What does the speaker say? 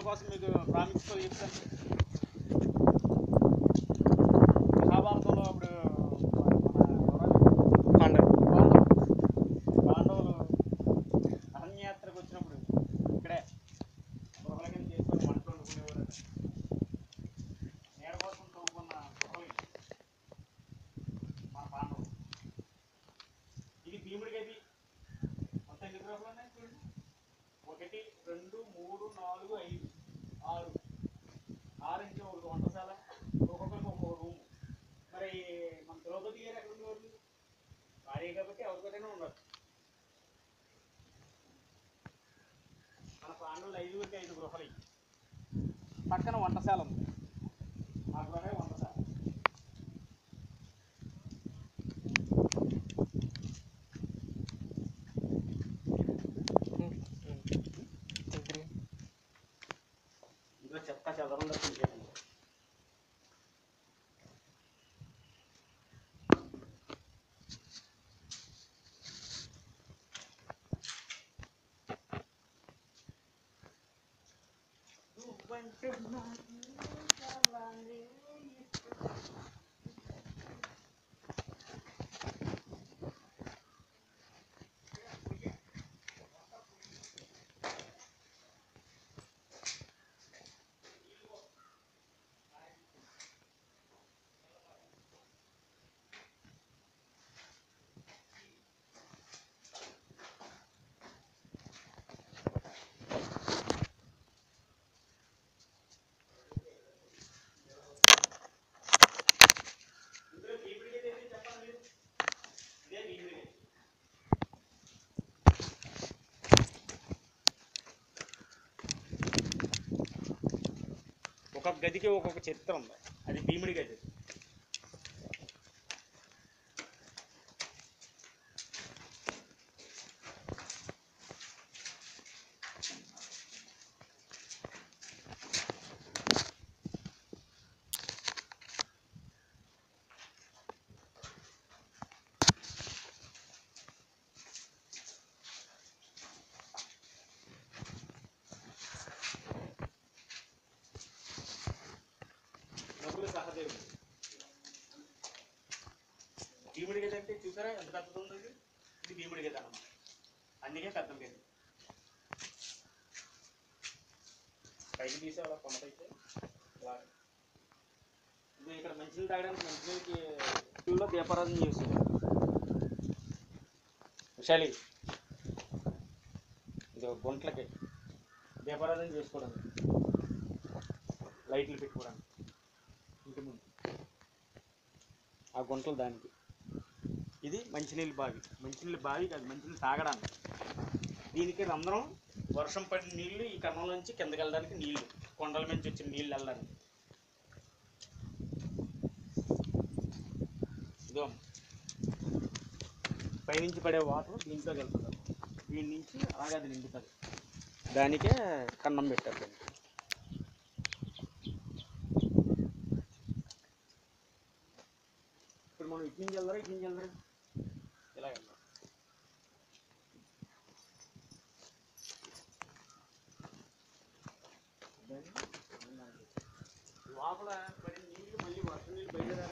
కోసం మీకు ప్రాముఖ్యత చెప్తాను. మహాభారతంలో అప్పుడు పాండవులు అరణ్యాత్రకు వచ్చినప్పుడు ఇక్కడే గృహల కింద చేసుకొని వంటలు వండుకునేవారు. నీడ కోసం తవ్వుకున్న గృహలు మన పాండవులు. ఇది భీముడి గది. మొత్తం ఎన్ని గృహలు ఉన్నాయి చూడండి. 1 2 3 4 5 6 6 ఒక వంటశాల, ఒక్కొక్కరికి ఒక్కొక్క రూము. మరి మన ద్రౌపది గారు ఎక్కడ ఉండేవారు? భార్య కాబట్టి ఎవరికైనా ఉండదు. మన పాండవులు 5గురికి 5 గృహలు. పక్కన వంటశాల ఉంది. ఆ గృహే వంటశాల. ఇందులో చెత్త చెదరంలో తిరిగేది. ఒక్కొక్క గదికి ఒక్కొక్క చరిత్ర ఉంది. అది భీముడి గది. సహదేవుడు. భీముడి గది అంటే చూసారా ఎంత పెద్దది ఉంది? ఇది భీముడి గది అన్నమాట. అందుకే పెద్ద గది. పైకి తీసేవాళ్ళ కొండపైతే ఇది ఇక్కడ మంచినీళ్ళు తాగడానికి మంచినీళ్ళకి దీపారాధన చేస్తుంది. విశాలి ఇది గుంట్లకి దీపారాధన చేసుకోవడానికి, లైట్లు పెట్టుకోవడానికి. ఇంటి ముందు ఆ గుంటలు దానికి. ఇది మంచినీళ్ళు బావి. మంచినీళ్ళు బావి కాదు, మంచినీళ్ళు తాగడానికి. దీనికి రంధ్రం, వర్షం పడిన నీళ్లు ఈ కన్నంలోంచి కిందకి వెళ్ళడానికి, నీళ్లు కొండల నుంచి వచ్చిన నీళ్ళు వెళ్ళడానికి. ఇదో పైనుంచి పడే వాటర్ దీంట్లోకి వెళ్తుంది. దీని నుంచి అలాగే అది నిండుతుంది. దానికే కన్నం పెట్టారు దానికి. ఇప్పుడు మనం ఇటు నుంచి వెళ్దారా, ఇటు నుంచి వెళ్దారా? ఇలా వెళ్దాం. లోపల పడిన నీళ్ళు మళ్ళీ వర్షం నీళ్ళు బయట